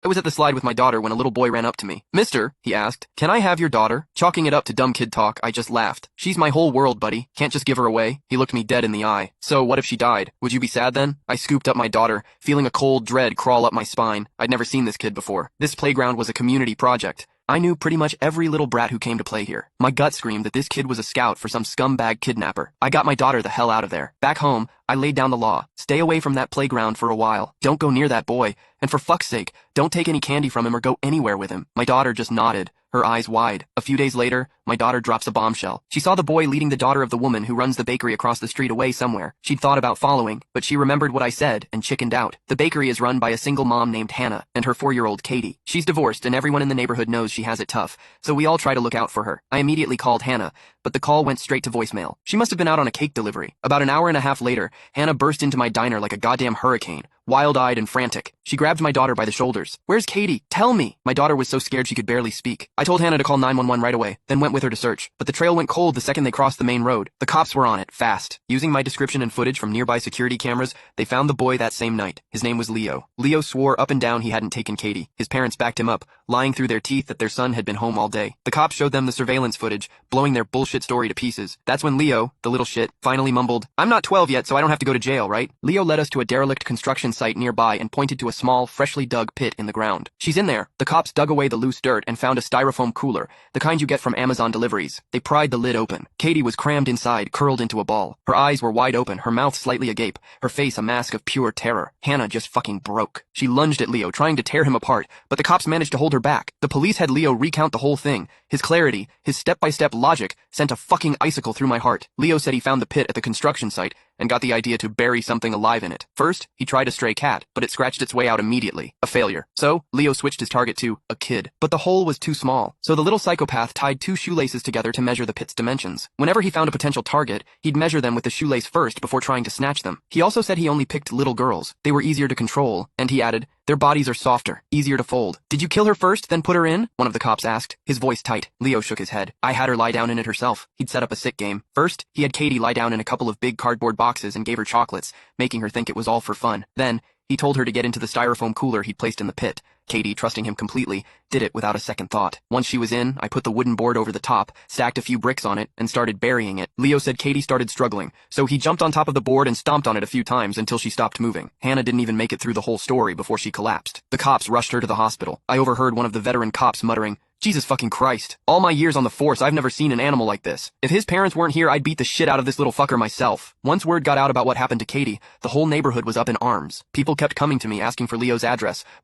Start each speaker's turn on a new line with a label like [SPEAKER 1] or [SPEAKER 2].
[SPEAKER 1] I was at the slide with my daughter when a little boy ran up to me. Mister, he asked, can I have your daughter? Chalking it up to dumb kid talk, I just laughed. She's my whole world, buddy. Can't just give her away. He looked me dead in the eye. So, what if she died? Would you be sad then? I scooped up my daughter, feeling a cold dread crawl up my spine. I'd never seen this kid before. This playground was a community project. I knew pretty much every little brat who came to play here. My gut screamed that this kid was a scout for some scumbag kidnapper. I got my daughter the hell out of there. Back home, I laid down the law. Stay away from that playground for a while. Don't go near that boy. And for fuck's sake, don't take any candy from him or go anywhere with him. My daughter just nodded, her eyes wide. A few days later, my daughter drops a bombshell. She saw the boy leading the daughter of the woman who runs the bakery across the street away somewhere. She'd thought about following, but she remembered what I said and chickened out. The bakery is run by a single mom named Hannah and her 4-year-old Katie. She's divorced and everyone in the neighborhood knows she has it tough, so we all try to look out for her. I immediately called Hannah, but the call went straight to voicemail. She must have been out on a cake delivery. About an hour and a half later, Hannah burst into my diner like a goddamn hurricane, wild-eyed and frantic. She grabbed my daughter by the shoulders. Where's Katie? Tell me! My daughter was so scared she could barely speak. I told Hannah to call 911 right away, then went with her to search. But the trail went cold the second they crossed the main road. The cops were on it, fast. Using my description and footage from nearby security cameras, they found the boy that same night. His name was Leo. Leo swore up and down he hadn't taken Katie. His parents backed him up, lying through their teeth that their son had been home all day. The cops showed them the surveillance footage, blowing their bullshit story to pieces. That's when Leo, the little shit, finally mumbled, I'm not 12 yet, so I don't have to go to jail, right? Leo led us to a derelict construction site nearby and pointed to a small, freshly dug pit in the ground. She's in there. The cops dug away the loose dirt and found a styrofoam cooler, the kind you get from Amazon deliveries. They pried the lid open. Katie was crammed inside, curled into a ball. Her eyes were wide open, her mouth slightly agape, her face a mask of pure terror. Hannah just fucking broke. She lunged at Leo, trying to tear him apart, but the cops managed to hold her back. The police had Leo recount the whole thing. His clarity, his step-by-step logic, sent a fucking icicle through my heart. Leo said he found the pit at the construction site and got the idea to bury something alive in it. First, he tried a stray cat, but it scratched its way out immediately. A failure. So, Leo switched his target to a kid. But the hole was too small, so the little psychopath tied 2 shoelaces together to measure the pit's dimensions. Whenever he found a potential target, he'd measure them with the shoelace first before trying to snatch them. He also said he only picked little girls. They were easier to control, and he added, their bodies are softer, easier to fold. Did you kill her first, then put her in? One of the cops asked, his voice tight. Leo shook his head. I had her lie down in it herself. He'd set up a sick game. First, he had Katie lie down in a couple of big cardboard boxes and gave her chocolates, making her think it was all for fun. Then, he told her to get into the styrofoam cooler he'd placed in the pit. Katie, trusting him completely, did it without a second thought. Once she was in, I put the wooden board over the top, stacked a few bricks on it, and started burying it. Leo said Katie started struggling, so he jumped on top of the board and stomped on it a few times until she stopped moving. Hannah didn't even make it through the whole story before she collapsed. The cops rushed her to the hospital. I overheard one of the veteran cops muttering, Jesus fucking Christ. All my years on the force, I've never seen an animal like this. If his parents weren't here, I'd beat the shit out of this little fucker myself. Once word got out about what happened to Katie, the whole neighborhood was up in arms. People kept coming to me asking for Leo's address,